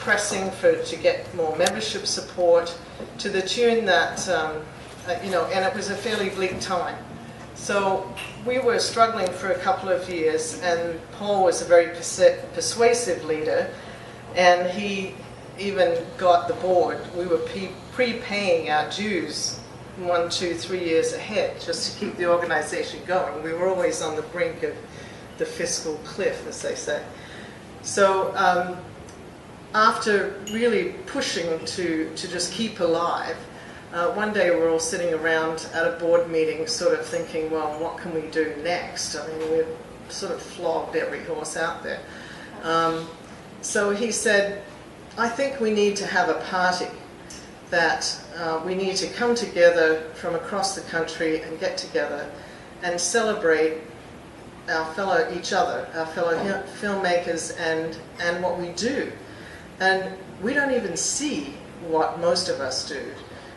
pressing to get more membership support, to the tune that, you know, and it was a fairly bleak time. So we were struggling for a couple of years, and Paul was a very persuasive leader, and he even got the board. We were prepaying our dues 1, 2, 3 years ahead just to keep the organization going. We were always on the brink of the fiscal cliff, as they say. So after really pushing to just keep alive, one day we're all sitting around at a board meeting sort of thinking, well, what can we do next? I mean, we've sort of flogged every horse out there. So he said, I think we need to have a party, that we need to come together from across the country and get together and celebrate our fellow filmmakers and what we do. And we don't even see what most of us do.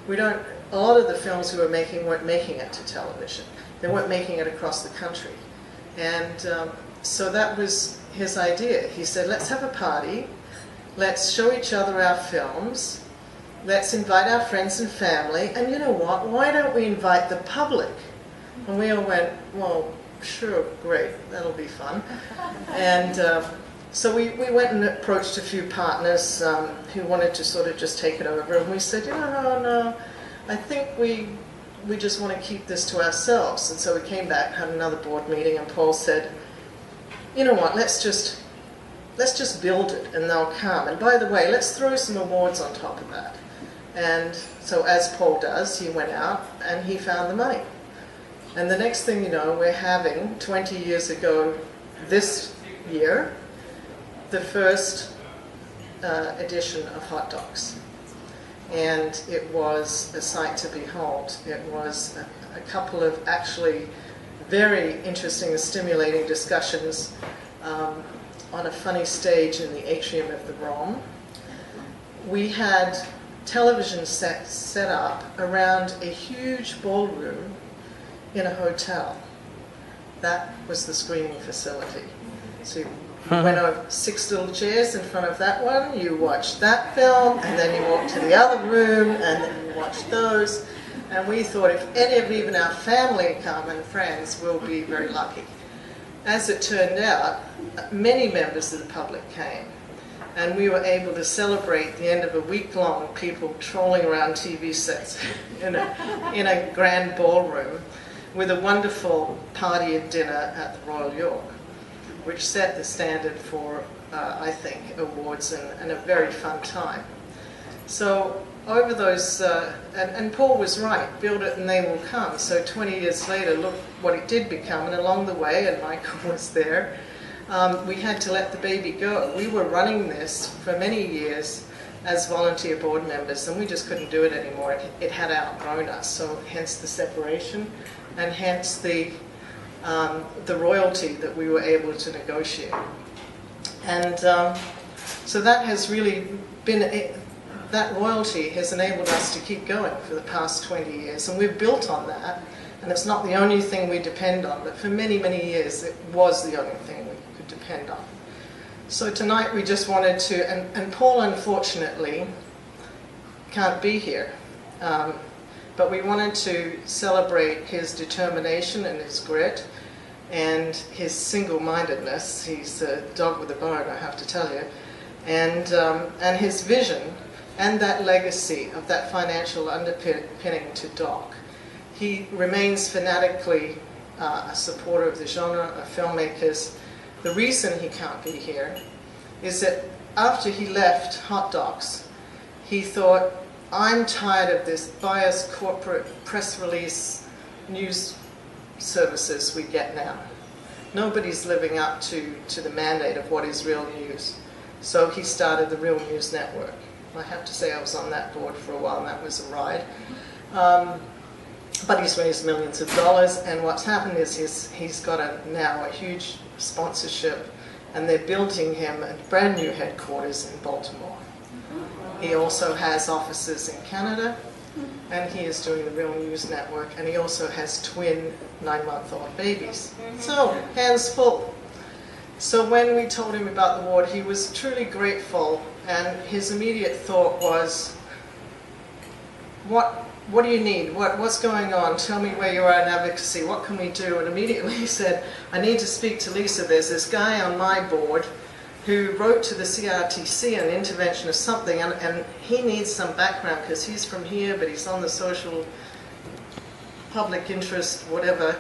A lot of the films we were making weren't making it to television. They weren't making it across the country. And so that was his idea. He said, let's have a party, let's show each other our films, let's invite our friends and family, and you know what, why don't we invite the public? And we all went, well, sure, great, that'll be fun. And so we went and approached a few partners who wanted to sort of just take it over, and we said, no, I think we just want to keep this to ourselves. And so we came back, had another board meeting, and Paul said, you know what, let's just build it and they'll come. And by the way, let's throw some awards on top of that. And so as Paul does, he went out and he found the money. And the next thing you know, we're having, 20 years ago this year, the first edition of HotDocs. And it was a sight to behold. It was a couple of actually very interesting and stimulating discussions on a funny stage in the atrium of the ROM. We had television sets set up around a huge ballroom in a hotel. That was the screening facility. So you went over 6 little chairs in front of that one, you watched that film, and then you walked to the other room, and then you watched those. And we thought if any of even our family come and friends, we'll be very lucky. As it turned out, many members of the public came, and we were able to celebrate the end of a week-long people trolling around TV sets in a grand ballroom with a wonderful party and dinner at the Royal York, which set the standard for, I think, awards and a very fun time. So over those, and Paul was right, build it and they will come. So 20 years later, look what it did become, and along the way, and Michael was there, we had to let the baby go. We were running this for many years as volunteer board members, and we just couldn't do it anymore. It had outgrown us, so hence the separation, and hence the royalty that we were able to negotiate. And so that has really been, that royalty has enabled us to keep going for the past 20 years, and we've built on that, and it's not the only thing we depend on, but for many, many years it was the only thing we could depend on. So tonight we just wanted to, and Paul unfortunately can't be here, but we wanted to celebrate his determination and his grit and his single-mindedness. He's a dog with a bone, I have to tell you, and his vision and that legacy of that financial underpinning to DOC. He remains fanatically a supporter of the genre, of filmmakers. The reason he can't be here is that after he left HotDocs, he thought, I'm tired of this biased corporate press release news services we get now. Nobody's living up to the mandate of what is real news. So he started the Real News Network. I have to say I was on that board for a while, and that was a ride. But he's raised millions of dollars, and what's happened is he's got now a huge sponsorship, and they're building him a brand new headquarters in Baltimore. He also has offices in Canada, and he is doing the Real News Network, and he also has twin 9-month-old babies. So, hands full. So when we told him about the award, he was truly grateful, and his immediate thought was, what do you need? What's going on? Tell me where you are in advocacy. What can we do? And immediately he said, I need to speak to Lisa. There's this guy on my board who wrote to the CRTC an intervention of something, and he needs some background because he's from here, but he's on the social, public interest, whatever.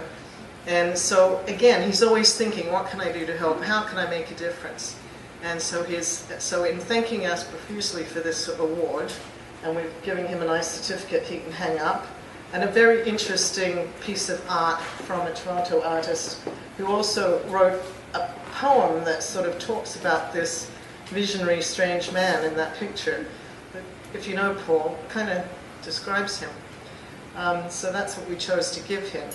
And so, again, he's always thinking, what can I do to help? How can I make a difference? And so in thanking us profusely for this award, and we're giving him a nice certificate he can hang up, and a very interesting piece of art from a Toronto artist who also wrote a poem that sort of talks about this visionary, strange man in that picture. But if you know Paul, kind of describes him. So that's what we chose to give him.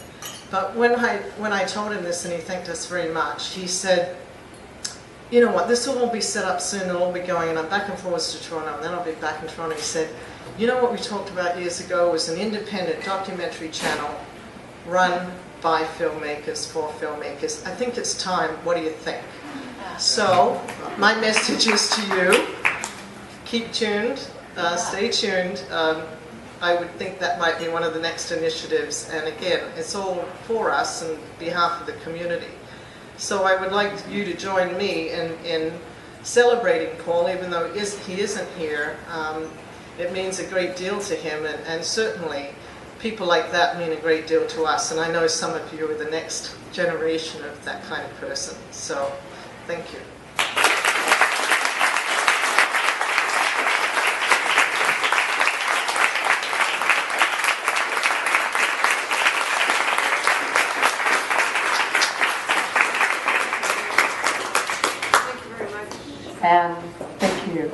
But when I told him this and he thanked us very much, he said, you know what, this will all be set up soon, it'll all be going, and I'm back and forwards to Toronto, and then I'll be back in Toronto. He said, you know what we talked about years ago was an independent documentary channel run by filmmakers, for filmmakers. I think it's time, what do you think? So, my message is to you, keep tuned, stay tuned. I would think that might be one of the next initiatives, and again, it's all for us and behalf of the community. So I would like you to join me in celebrating Paul, even though he isn't here. It means a great deal to him, and certainly people like that mean a great deal to us, and I know some of you are the next generation of that kind of person. So, thank you. And thank you.